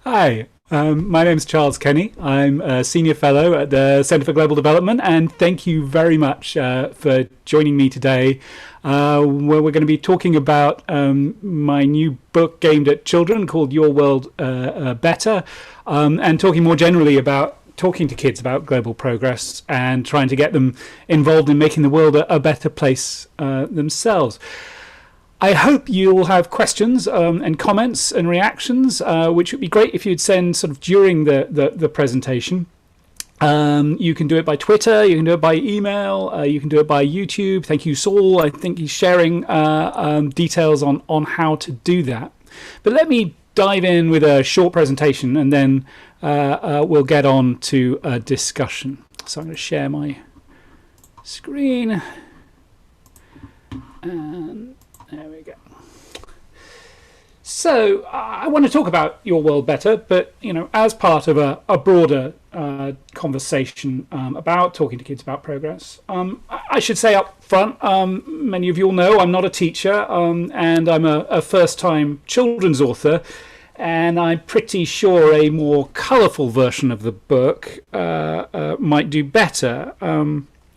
Hi, my name's Charles Kenny. I'm a senior fellow at the Centre for Global Development, and thank you very much for joining me today, where we're going to be talking about my new book aimed at children called Your World Better, and talking more generally about talking to kids about global progress and trying to get them involved in making the world a better place themselves. I hope you'll have questions and comments and reactions, which would be great if you'd send sort of during the presentation. You can do it by Twitter, you can do it by email, you can do it by YouTube. Thank you, Saul. I think he's sharing details on how to do that. But let me dive in with a short presentation and then we'll get on to a discussion. So I'm going to share my screen. And there we go. So I want to talk about Your World Better, but as part of a broader conversation about talking to kids about progress. I should say up front, many of you will know I'm not a teacher, and I'm a first-time children's author, and I'm pretty sure a more colourful version of the book might do better.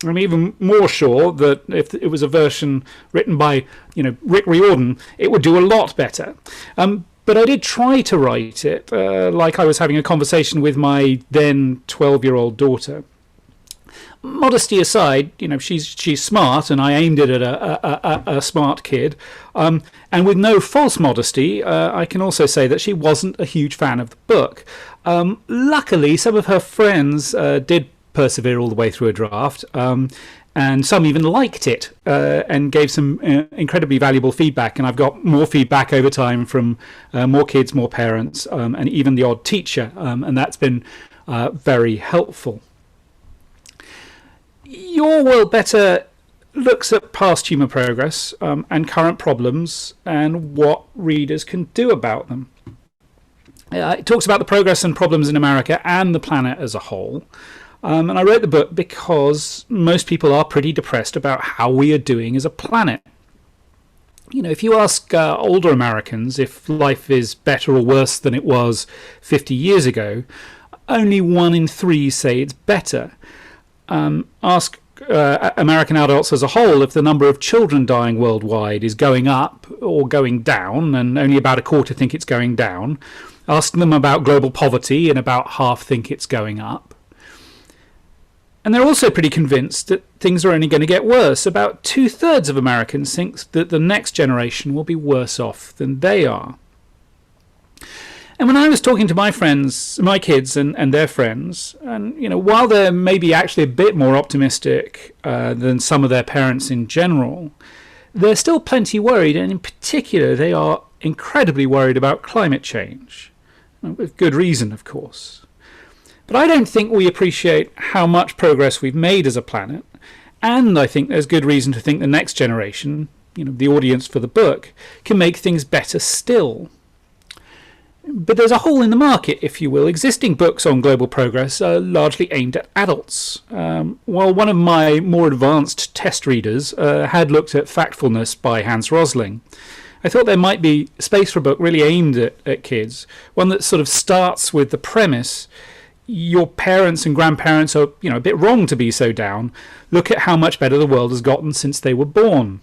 I'm even more sure that if it was a version written by, Rick Riordan, it would do a lot better. But I did try to write it like I was having a conversation with my then 12-year-old daughter. Modesty aside, she's smart, and I aimed it at a smart kid. And with no false modesty, I can also say that she wasn't a huge fan of the book. Luckily, some of her friends did persevere all the way through a draft, and some even liked it and gave some incredibly valuable feedback, and I've got more feedback over time from more kids, more parents, and even the odd teacher, and that's been very helpful. Your World Better looks at past human progress and current problems and what readers can do about them. It talks about the progress and problems in America and the planet as a whole. And I wrote the book because most people are pretty depressed about how we are doing as a planet. If you ask older Americans if life is better or worse than it was 50 years ago, only 1 in 3 say it's better. Ask American adults as a whole if the number of children dying worldwide is going up or going down, and only about a quarter think it's going down. Ask them about global poverty, and about half think it's going up. And they're also pretty convinced that things are only going to get worse. About 2/3 of Americans think that the next generation will be worse off than they are. And when I was talking to my friends, my kids and their friends, and while they're maybe actually a bit more optimistic than some of their parents in general, they're still plenty worried, and in particular they are incredibly worried about climate change. With good reason, of course. But I don't think we appreciate how much progress we've made as a planet, and I think there's good reason to think the next generation, the audience for the book, can make things better still. But there's a hole in the market, if you will. Existing books on global progress are largely aimed at adults. While one of my more advanced test readers had looked at Factfulness by Hans Rosling, I thought there might be space for a book really aimed at kids, one that sort of starts with the premise: your parents and grandparents are, a bit wrong to be so down. Look at how much better the world has gotten since they were born.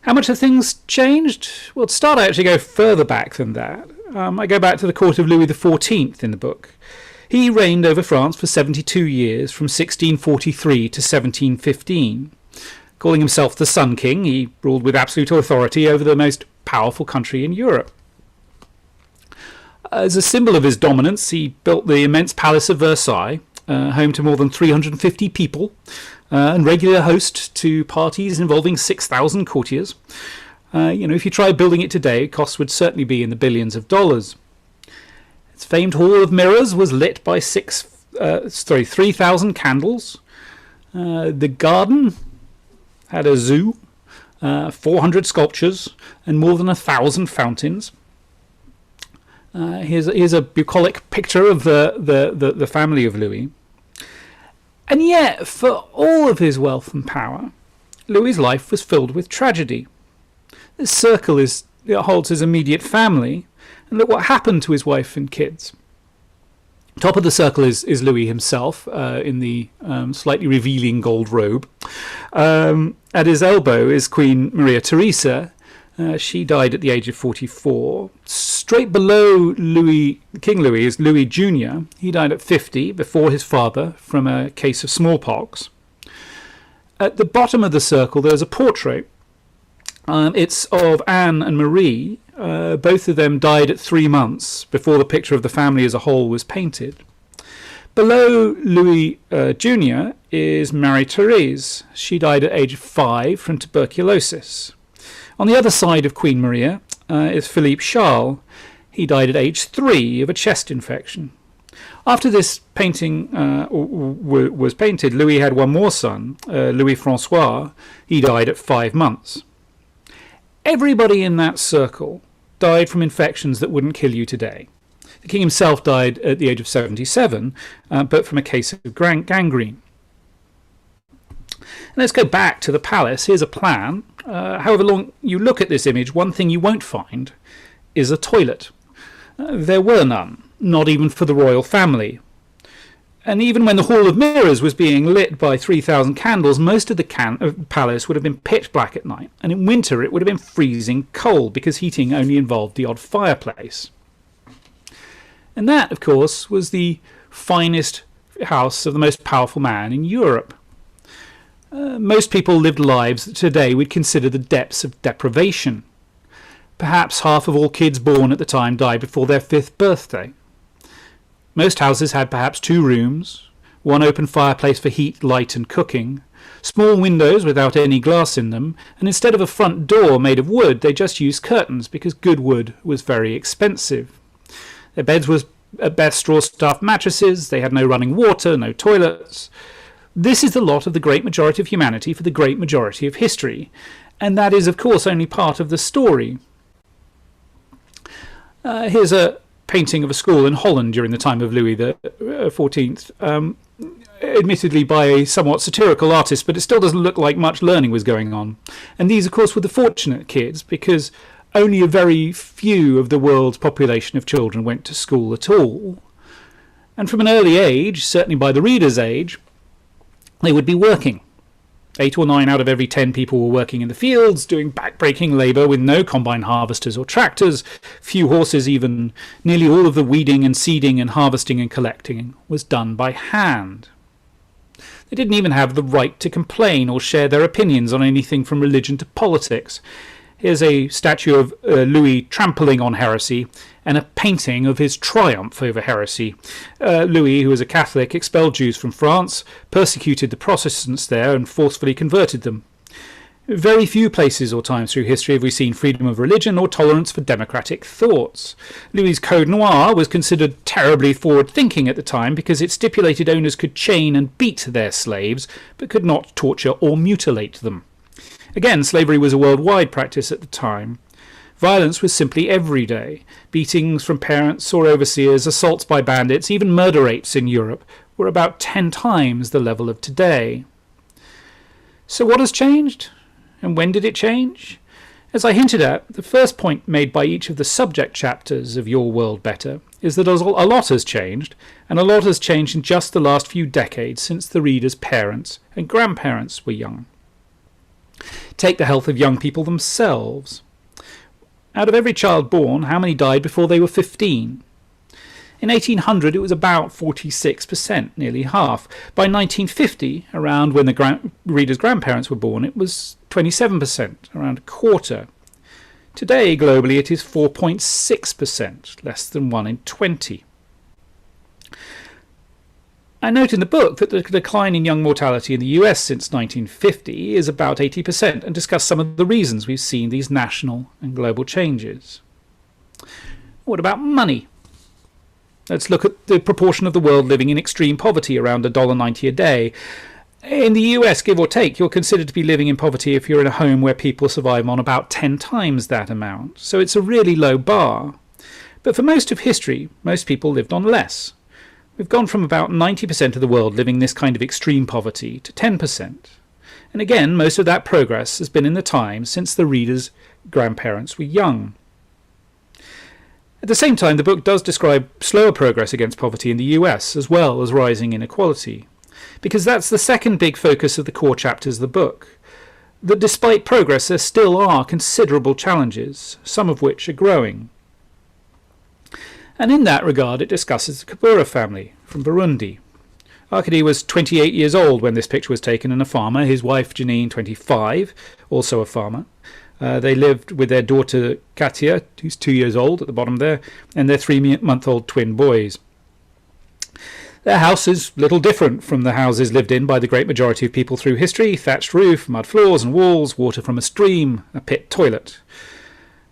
How much have things changed? Well, to start, I actually go further back than that. I go back to the court of Louis XIV in the book. He reigned over France for 72 years, from 1643 to 1715. Calling himself the Sun King, he ruled with absolute authority over the most powerful country in Europe. As a symbol of his dominance, he built the immense Palace of Versailles, home to more than 350 people, and regular host to parties involving 6,000 courtiers. If you tried building it today, costs would certainly be in the billions of dollars. Its famed Hall of Mirrors was lit by 3,000 candles. The garden had a zoo, 400 sculptures, and more than 1,000 fountains. Here's a bucolic picture of the family of Louis. And yet, for all of his wealth and power, Louis's life was filled with tragedy. This circle holds his immediate family, And look what happened to his wife and kids. Top of the circle is Louis himself in the slightly revealing gold robe. At his elbow is Queen Maria Theresa. She died at the age of 44. Straight below King Louis is Louis Jr. He died at 50 before his father from a case of smallpox. At the bottom of the circle there's a portrait. It's of Anne and Marie. Both of them died at 3 months before the picture of the family as a whole was painted. Below Louis Jr. is Marie-Thérèse. She died at age 5 from tuberculosis. On the other side of Queen Maria is Philippe Charles. He died at age 3 of a chest infection. After this painting was painted, Louis had one more son, Louis Francois. He died at 5 months. Everybody in that circle died from infections that wouldn't kill you today. The king himself died at the age of 77, but from a case of gangrene. And let's go back to the palace. Here's a plan. However long you look at this image, one thing you won't find is a toilet. There were none, not even for the royal family. And even when the Hall of Mirrors was being lit by 3,000 candles, most of the palace would have been pitch black at night. And in winter it would have been freezing cold because heating only involved the odd fireplace. And that, of course, was the finest house of the most powerful man in Europe. Most people lived lives that today we'd consider the depths of deprivation. Perhaps half of all kids born at the time died before their 5th birthday. Most houses had perhaps 2 rooms, one open fireplace for heat, light and cooking, small windows without any glass in them, and instead of a front door made of wood, they just used curtains because good wood was very expensive. Their beds were at best straw-stuffed mattresses, they had no running water, no toilets. This is the lot of the great majority of humanity for the great majority of history, and that is of course only part of the story. Here's a painting of a school in Holland during the time of Louis XIV, admittedly by a somewhat satirical artist, but it still doesn't look like much learning was going on. And these, of course, were the fortunate kids, because only a very few of the world's population of children went to school at all. And from an early age, certainly by the reader's age, they would be working. 8 or 9 out of every 10 people were working in the fields, doing back-breaking labour with no combine harvesters or tractors, few horses even. Nearly all of the weeding and seeding and harvesting and collecting was done by hand. They didn't even have the right to complain or share their opinions on anything from religion to politics. Here's a statue of Louis trampling on heresy and a painting of his triumph over heresy. Louis, who was a Catholic, expelled Jews from France, persecuted the Protestants there and forcefully converted them. Very few places or times through history have we seen freedom of religion or tolerance for democratic thoughts. Louis's Code Noir was considered terribly forward-thinking at the time because it stipulated owners could chain and beat their slaves but could not torture or mutilate them. Again, slavery was a worldwide practice at the time. Violence was simply everyday. Beatings from parents or overseers, assaults by bandits, even murder rates in Europe were about 10 times the level of today. So what has changed? And when did it change? As I hinted at, the first point made by each of the subject chapters of Your World Better is that a lot has changed, and a lot has changed in just the last few decades since the reader's parents and grandparents were young. Take the health of young people themselves. Out of every child born, how many died before they were 15? In 1800 it was about 46%, nearly half. By 1950, around when the reader's grandparents were born, it was 27%, around a quarter. Today, globally, it is 4.6%, less than 1 in 20. I note in the book that the decline in young mortality in the US since 1950 is about 80% and discuss some of the reasons we've seen these national and global changes. What about money? Let's look at the proportion of the world living in extreme poverty, around $1.90 a day. In the US, give or take, you're considered to be living in poverty if you're in a home where people survive on about 10 times that amount. So it's a really low bar. But for most of history, most people lived on less. We've gone from about 90% of the world living this kind of extreme poverty to 10%. And again, most of that progress has been in the time since the reader's grandparents were young. At the same time, the book does describe slower progress against poverty in the US, as well as rising inequality, because that's the second big focus of the core chapters of the book, that despite progress there still are considerable challenges, some of which are growing. And in that regard it discusses the Kabura family from Burundi. Arkady was 28 years old when this picture was taken and a farmer, his wife Janine 25, also a farmer. They lived with their daughter Katia, who's 2 years old at the bottom there, and their 3-month-old twin boys. Their house is little different from the houses lived in by the great majority of people through history: thatched roof, mud floors and walls, water from a stream, a pit toilet.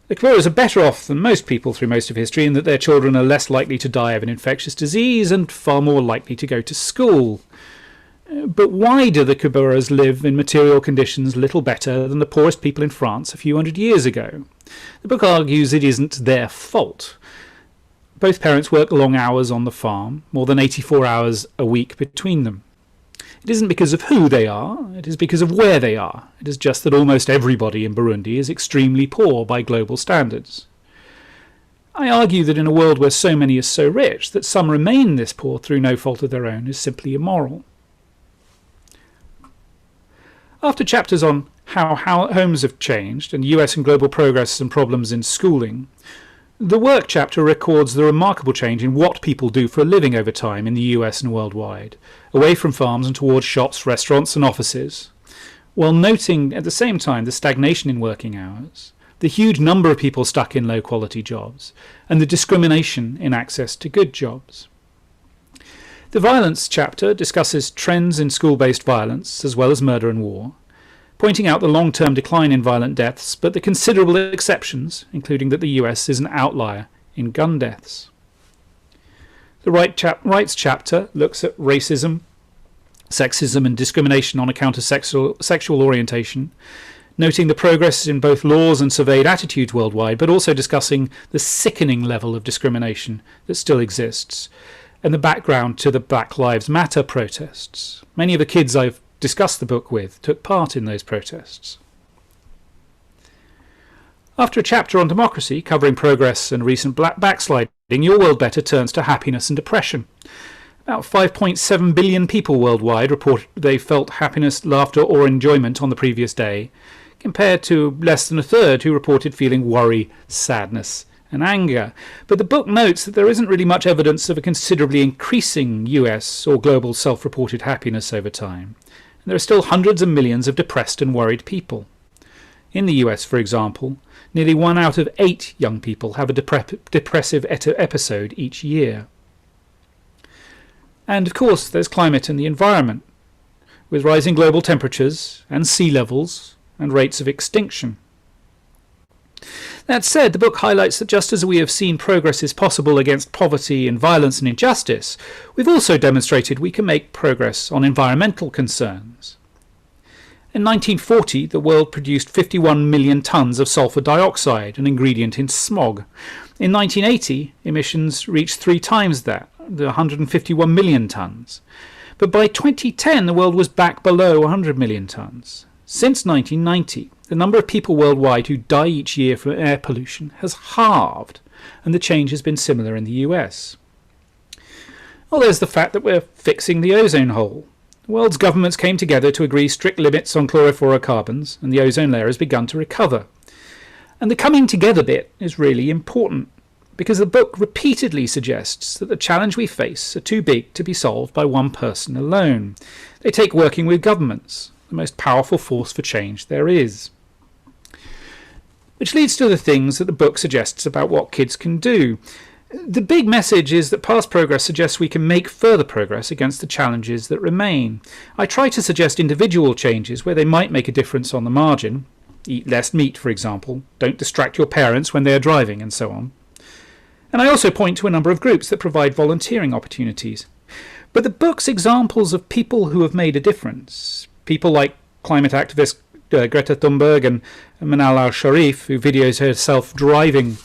The Kaburas are better off than most people through most of history in that their children are less likely to die of an infectious disease and far more likely to go to school. But why do the Kaburas live in material conditions little better than the poorest people in France a few hundred years ago? The book argues it isn't their fault. Both parents work long hours on the farm, more than 84 hours a week between them. It isn't because of who they are, it is because of where they are. It is just that almost everybody in Burundi is extremely poor by global standards. I argue that in a world where so many are so rich, that some remain this poor through no fault of their own is simply immoral. After chapters on how homes have changed and US and global progress and problems in schooling, the work chapter records the remarkable change in what people do for a living over time in the US and worldwide, away from farms and towards shops, restaurants and offices, while noting at the same time the stagnation in working hours, the huge number of people stuck in low-quality jobs, and the discrimination in access to good jobs. The violence chapter discusses trends in school-based violence, as well as murder and war, pointing out the long-term decline in violent deaths, but the considerable exceptions, including that the US is an outlier in gun deaths. The rights chapter looks at racism, sexism and discrimination on account of sexual orientation, noting the progress in both laws and surveyed attitudes worldwide, but also discussing the sickening level of discrimination that still exists, and the background to the Black Lives Matter protests. Many of the kids I've discussed the book with took part in those protests. After a chapter on democracy covering progress and recent backsliding, Your World Better turns to happiness and depression. About 5.7 billion people worldwide reported they felt happiness, laughter or enjoyment on the previous day, compared to less than a third who reported feeling worry, sadness and anger. But the book notes that there isn't really much evidence of a considerably increasing US or global self-reported happiness over time. And there are still hundreds of millions of depressed and worried people. In the US, for example, nearly 1 out of 8 young people have a depressive episode each year. And of course there's climate and the environment, with rising global temperatures and sea levels and rates of extinction. That said, the book highlights that just as we have seen progress is possible against poverty and violence and injustice, we've also demonstrated we can make progress on environmental concerns. In 1940, the world produced 51 million tonnes of sulfur dioxide, an ingredient in smog. In 1980, emissions reached 3 times that, 151 million tonnes. But by 2010, the world was back below 100 million tonnes. Since 1990, the number of people worldwide who die each year from air pollution has halved, and the change has been similar in the US. Well, there's the fact that we're fixing the ozone hole. The world's governments came together to agree strict limits on chlorofluorocarbons, and the ozone layer has begun to recover. And the coming together bit is really important, because the book repeatedly suggests that the challenge we face are too big to be solved by one person alone. They take working with governments, the most powerful force for change there is. Which leads to the things that the book suggests about what kids can do. The big message is that past progress suggests we can make further progress against the challenges that remain. I try to suggest individual changes where they might make a difference on the margin. Eat less meat, for example. Don't distract your parents when they are driving, and so on. And I also point to a number of groups that provide volunteering opportunities. But the book's examples of people who have made a difference, people like climate activist Greta Thunberg and Manal al-Sharif, who videos herself driving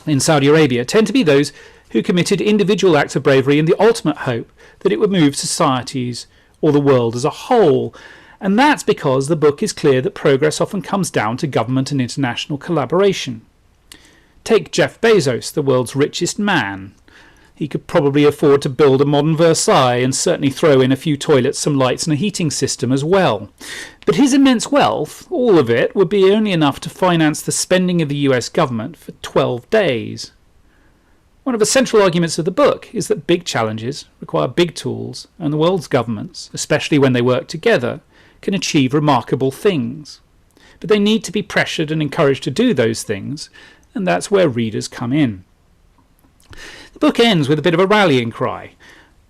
in Saudi Arabia, tend to be those who committed individual acts of bravery in the ultimate hope that it would move societies or the world as a whole. And that's because the book is clear that progress often comes down to government and international collaboration. Take Jeff Bezos, the world's richest man. He could probably afford to build a modern Versailles and certainly throw in a few toilets, some lights and a heating system as well. But his immense wealth, all of it, would be only enough to finance the spending of the US government for 12 days. One of the central arguments of the book is that big challenges require big tools, and the world's governments, especially when they work together, can achieve remarkable things. But they need to be pressured and encouraged to do those things, and that's where readers come in. The book ends with a bit of a rallying cry.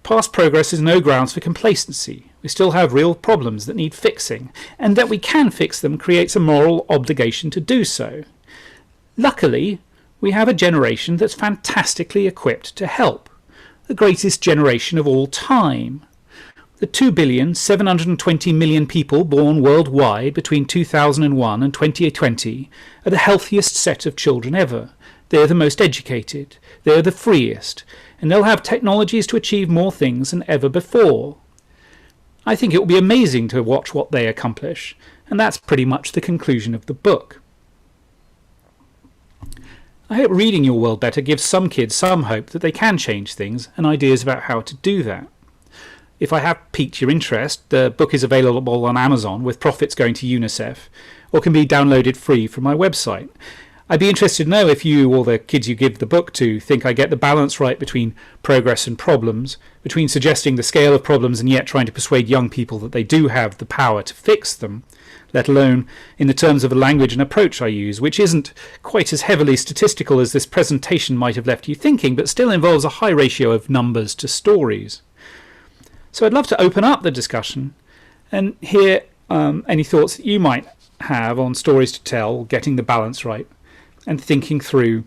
Past progress is no grounds for complacency. We still have real problems that need fixing, and that we can fix them creates a moral obligation to do so. Luckily, we have a generation that's fantastically equipped to help. The greatest generation of all time. The 2,720,000,000 people born worldwide between 2001 and 2020 are the healthiest set of children ever. They're the most educated, they're the freest, and they'll have technologies to achieve more things than ever before. I think it will be amazing to watch what they accomplish, and that's pretty much the conclusion of the book. I hope reading Your World Better gives some kids some hope that they can change things and ideas about how to do that. If I have piqued your interest, the book is available on Amazon with profits going to UNICEF, or can be downloaded free from my website. I'd be interested to know if you or the kids you give the book to think I get the balance right between progress and problems, between suggesting the scale of problems and yet trying to persuade young people that they do have the power to fix them, let alone in the terms of the language and approach I use, which isn't quite as heavily statistical as this presentation might have left you thinking, but still involves a high ratio of numbers to stories. So I'd love to open up the discussion and hear any thoughts that you might have on stories to tell, getting the balance right, and thinking through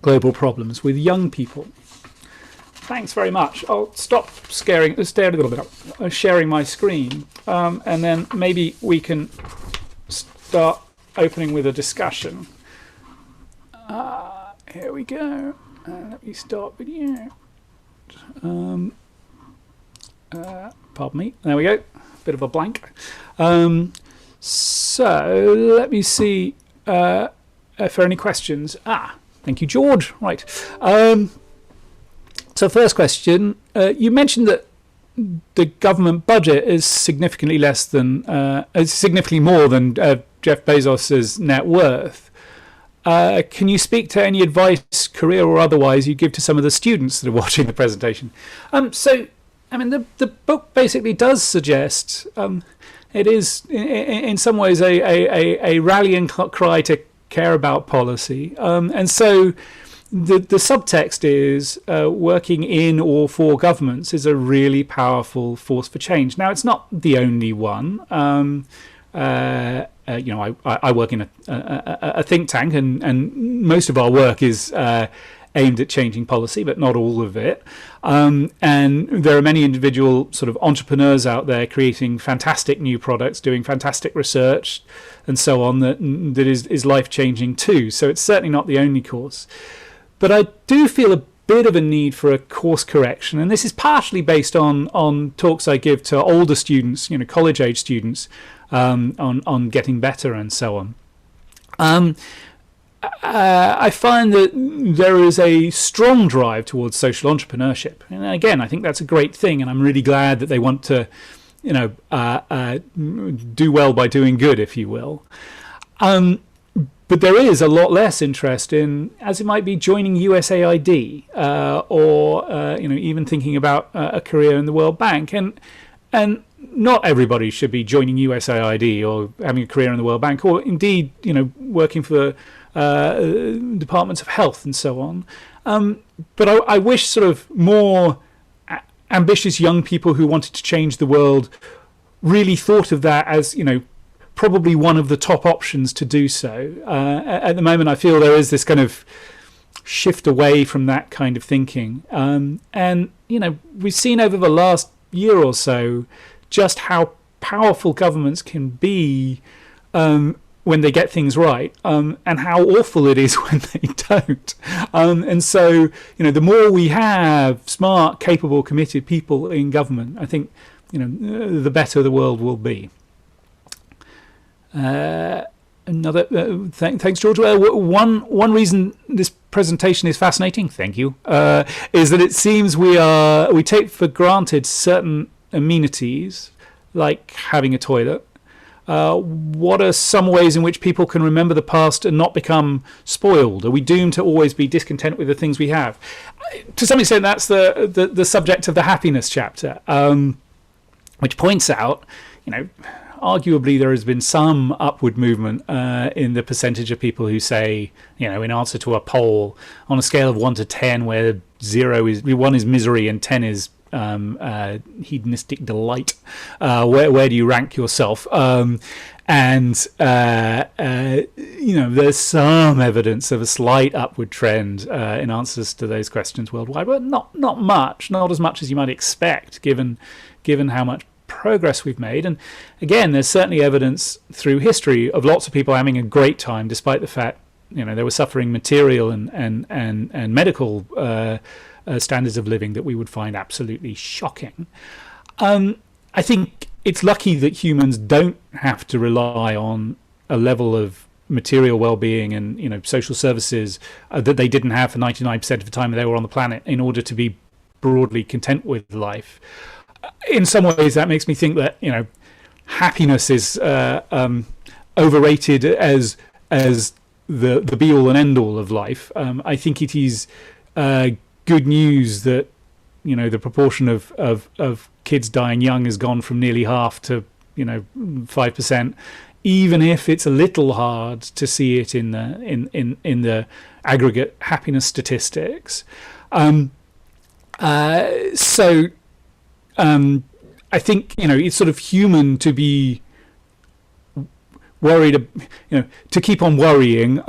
global problems with young people. Thanks very much. I'll stop sharing my screen, and then maybe we can start opening with a discussion. Here we go. Let me start video. Pardon me. There we go. Bit of a blank. So let me see for any questions. Thank you, George. Right. So first question, you mentioned that the government budget is significantly less than, significantly more than Jeff Bezos's net worth. Can you speak to any advice, career or otherwise, you give to some of the students that are watching the presentation? So, I mean, the book basically does suggest it is in some ways a rallying cry to care about policy, and so the subtext is working in or for governments is a really powerful force for change. Now, it's not the only one. I work in a think tank, and most of our work is aimed at changing policy, but not all of it. And there are many individual sort of entrepreneurs out there creating fantastic new products, doing fantastic research and so on that is life-changing too. So it's certainly not the only course. But I do feel a bit of a need for a course correction, and this is partially based on talks I give to older students, college-age students, on getting better and so on. I find that there is a strong drive towards social entrepreneurship, and again, I think that's a great thing, and I'm really glad that they want to, do well by doing good, if you will. But there is a lot less interest in, as it might be, joining USAID or even thinking about a career in the World Bank, and not everybody should be joining USAID or having a career in the World Bank, or indeed working for departments of health and so on. But I wish sort of more ambitious young people who wanted to change the world really thought of that as probably one of the top options to do so. At the moment, I feel there is this kind of shift away from that kind of thinking. And we've seen over the last year or so just how powerful governments can be when they get things right, and how awful it is when they don't. And so, the more we have smart, capable, committed people in government, I think, the better the world will be. Another thanks, George. One reason this presentation is fascinating, thank you, is that it seems we take for granted certain amenities, like having a toilet. What are some ways in which people can remember the past and not become spoiled? Are we doomed to always be discontent with the things we have? To some extent, that's the subject of the happiness chapter, which points out, arguably there has been some upward movement in the percentage of people who say, in answer to a poll, on a scale of 1 to 10, where 1 is misery and 10 is hedonistic delight, where do you rank yourself? There's some evidence of a slight upward trend in answers to those questions worldwide, but not much, not as much as you might expect, given how much progress we've made. And again, there's certainly evidence through history of lots of people having a great time, despite the fact they were suffering material and medical standards of living that we would find absolutely shocking. I think it's lucky that humans don't have to rely on a level of material well-being and social services that they didn't have for 99% of the time they were on the planet in order to be broadly content with life. In some ways, that makes me think that happiness is overrated as the be-all and end-all of life. I think it is good news that the proportion of kids dying young has gone from nearly half to 5%, even if it's a little hard to see it in the aggregate happiness statistics. I think it's sort of human to be worried, to keep on worrying,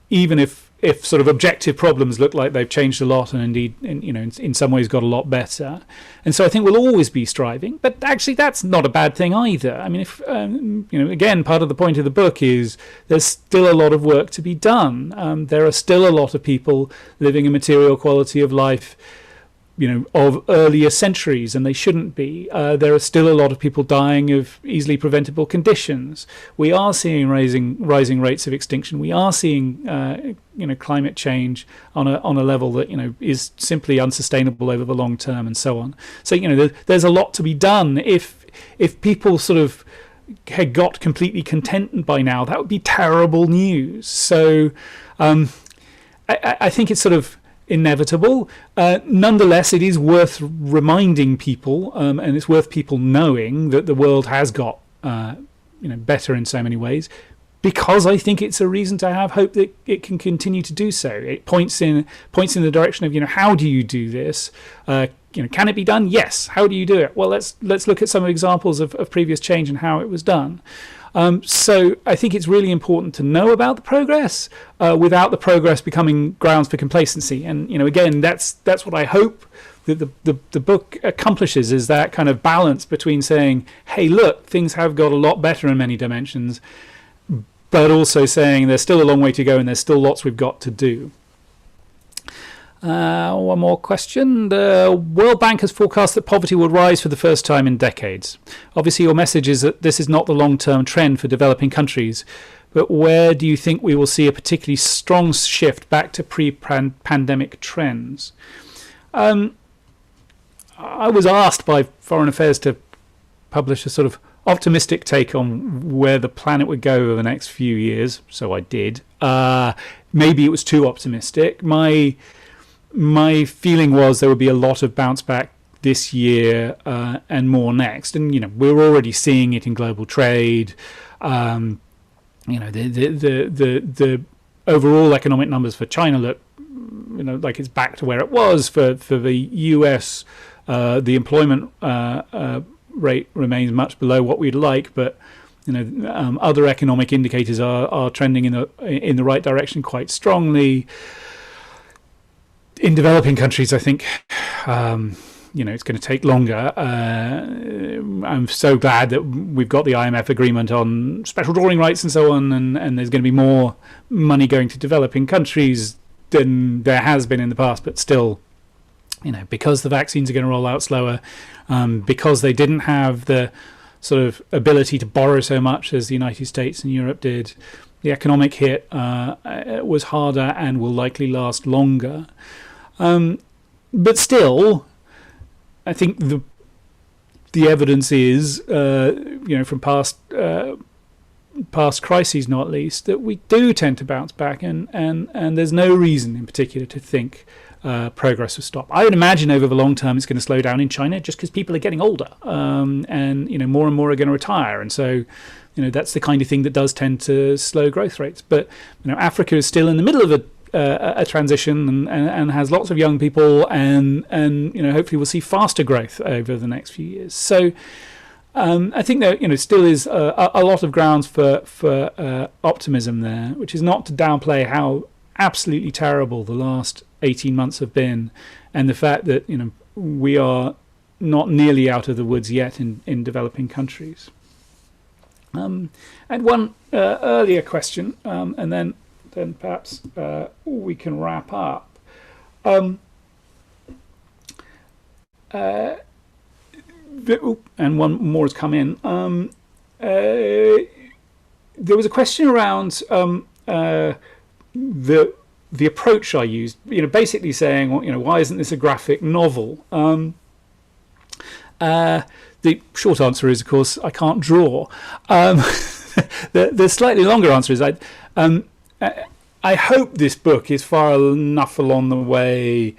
even if sort of objective problems look like they've changed a lot and indeed in some ways got a lot better. And so I think we'll always be striving, but actually that's not a bad thing either. I mean, if again, part of the point of the book is there's still a lot of work to be done. There are still a lot of people living a material quality of life of earlier centuries, and they shouldn't be. There are still a lot of people dying of easily preventable conditions. We are seeing rising rates of extinction. We are seeing climate change on a level that is simply unsustainable over the long term, and so on. So there's a lot to be done. If people sort of had got completely content by now, that would be terrible news. So I think it's sort of inevitable. Nonetheless, it is worth reminding people, and it's worth people knowing that the world has got better in so many ways, because I think it's a reason to have hope that it can continue to do so. It points in the direction of how do you do this? Can it be done? Yes. How do you do it? Well, let's look at some examples of previous change and how it was done. So I think it's really important to know about the progress without the progress becoming grounds for complacency. And again, that's what I hope that the book accomplishes, is that kind of balance between saying, hey, look, things have got a lot better in many dimensions, but also saying there's still a long way to go and there's still lots we've got to do. One more question. The World Bank has forecast that poverty will rise for the first time in decades. Obviously, your message is that this is not the long-term trend for developing countries, but where do you think we will see a particularly strong shift back to pre-pandemic trends? I was asked by Foreign Affairs to publish a sort of optimistic take on where the planet would go over the next few years, so I did. Maybe it was too optimistic. My feeling was there would be a lot of bounce back this year and more next, and we're already seeing it in global trade. The overall economic numbers for China look like it's back to where it was. For the US, the employment rate remains much below what we'd like, but other economic indicators are trending in the right direction quite strongly. In developing countries, I think it's going to take longer. I'm so glad that we've got the IMF agreement on special drawing rights and so on, and there's going to be more money going to developing countries than there has been in the past. But still, because the vaccines are going to roll out slower, because they didn't have the sort of ability to borrow so much as the United States and Europe did, The economic hit was harder and will likely last longer. But still, I think the evidence is, from past crises not least, that we do tend to bounce back, and there's no reason in particular to think progress will stop. I would imagine over the long term it's going to slow down in China just because people are getting older, and more and more are going to retire, and so that's the kind of thing that does tend to slow growth rates. But Africa is still in the middle of a transition and has lots of young people, and hopefully we'll see faster growth over the next few years. So I think there still is a lot of grounds for optimism there, which is not to downplay how absolutely terrible the last 18 months have been, and the fact that we are not nearly out of the woods yet in developing countries. And one earlier question, and then perhaps we can wrap up. And one more has come in. There was a question around the approach I used. Basically saying, why isn't this a graphic novel? The short answer is, of course, I can't draw. The slightly longer answer is, I hope this book is far enough along the way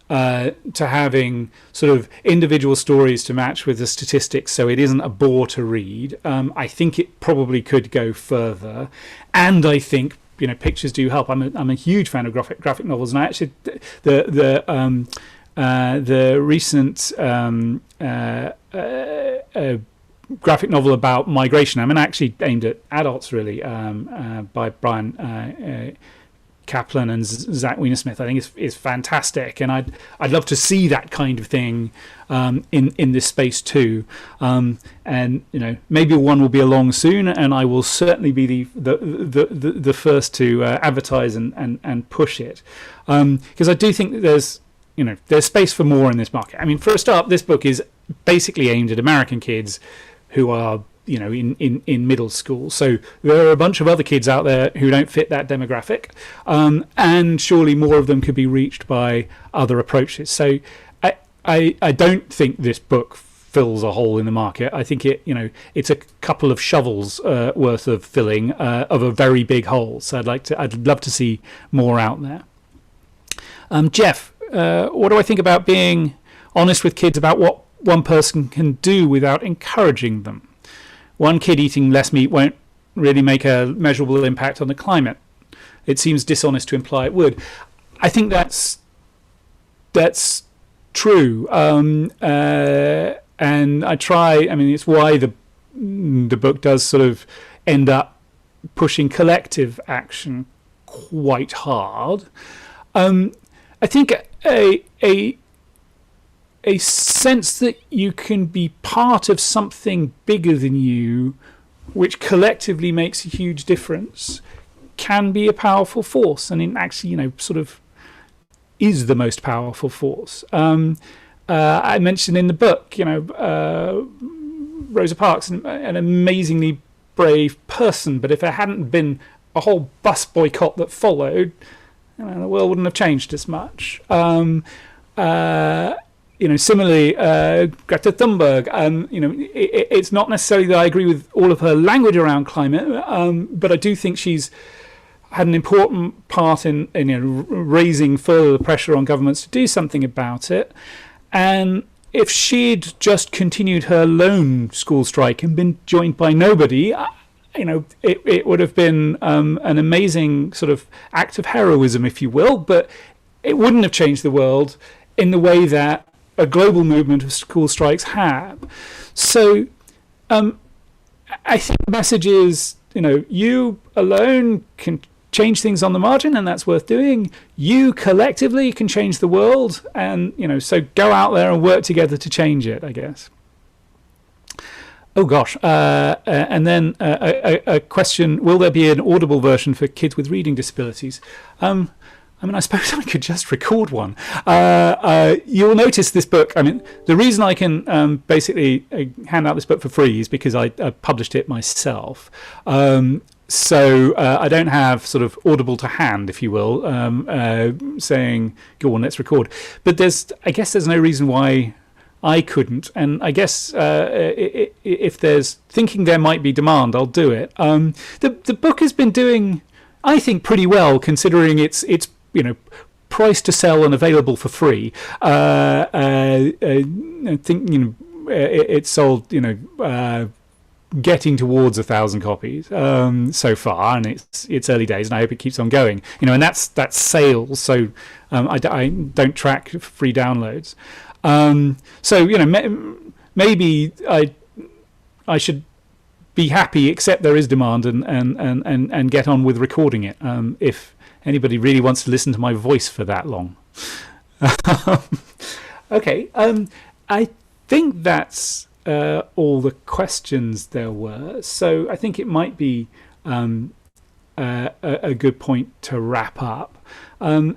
to having sort of individual stories to match with the statistics, so it isn't a bore to read. I think it probably could go further, and I think pictures do help. I'm a huge fan of graphic novels, and I actually the recent graphic novel about migration, actually aimed at adults really, by Brian Kaplan and Zach Weinersmith, I think is fantastic, and I'd love to see that kind of thing in this space too. And maybe one will be along soon, and I will certainly be the first to advertise and push it, because I do think that there's space for more in this market. For a start, this book is basically aimed at American kids who are in middle school. So there are a bunch of other kids out there who don't fit that demographic, and surely more of them could be reached by other approaches. So I don't think this book fills a hole in the market. I think it's a couple of shovels worth of filling of a very big hole. So I'd love to see more out there. Jeff, what do I think about being honest with kids about what one person can do without encouraging them? One kid eating less meat won't really make a measurable impact on the climate. It seems dishonest to imply it would. I think that's true, and I try. It's why the book does sort of end up pushing collective action quite hard. I think a sense that you can be part of something bigger than you, which collectively makes a huge difference, can be a powerful force, and it actually, sort of is the most powerful force. I mentioned in the book, Rosa Parks, an amazingly brave person, but if there hadn't been a whole bus boycott that followed, the world wouldn't have changed as much. Similarly, Greta Thunberg, it's not necessarily that I agree with all of her language around climate, but I do think she's had an important part in raising further pressure on governments to do something about it. And if she'd just continued her lone school strike and been joined by nobody, it would have been an amazing sort of act of heroism, if you will, but it wouldn't have changed the world in the way that a global movement of school strikes have. So I think the message is, you alone can change things on the margin, and that's worth doing. You collectively can change the world, and so go out there and work together to change it, I guess. Oh gosh, and then a question: will there be an audible version for kids with reading disabilities? I suppose I could just record one. You'll notice this book. The reason I can basically hand out this book for free is because I published it myself. So I don't have sort of audible to hand, if you will, saying, go on, let's record. But I guess there's no reason why I couldn't. And I guess if there's thinking there might be demand, I'll do it. The book has been doing, I think, pretty well, considering it's priced to sell and available for free. I think it's sold getting towards 1,000 copies so far, and it's early days, and I hope it keeps on going. And that's sales, so I don't track free downloads. So maybe I should be happy, except there is demand, and get on with recording it. If anybody really wants to listen to my voice for that long. Okay, I think that's all the questions there were. So I think it might be a good point to wrap up. And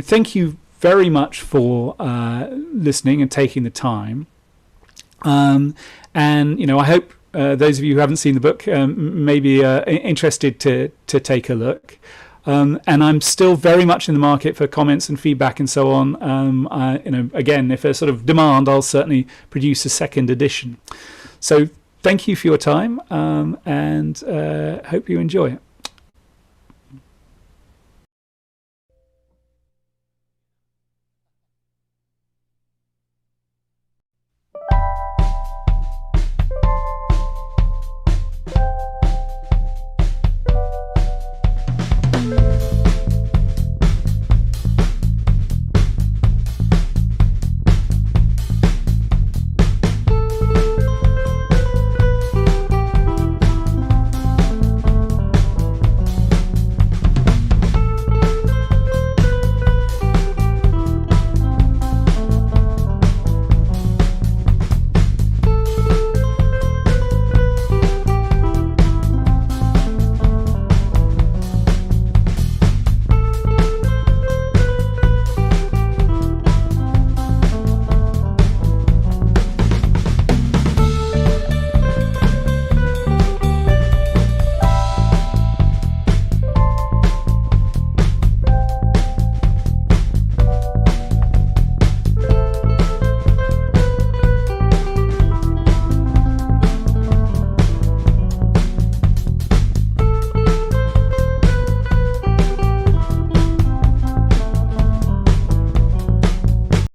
thank you very much for listening and taking the time. And I hope those of you who haven't seen the book may be interested to take a look. And I'm still very much in the market for comments and feedback and so on. Again, if there's sort of demand, I'll certainly produce a second edition. So thank you for your time, and hope you enjoy it.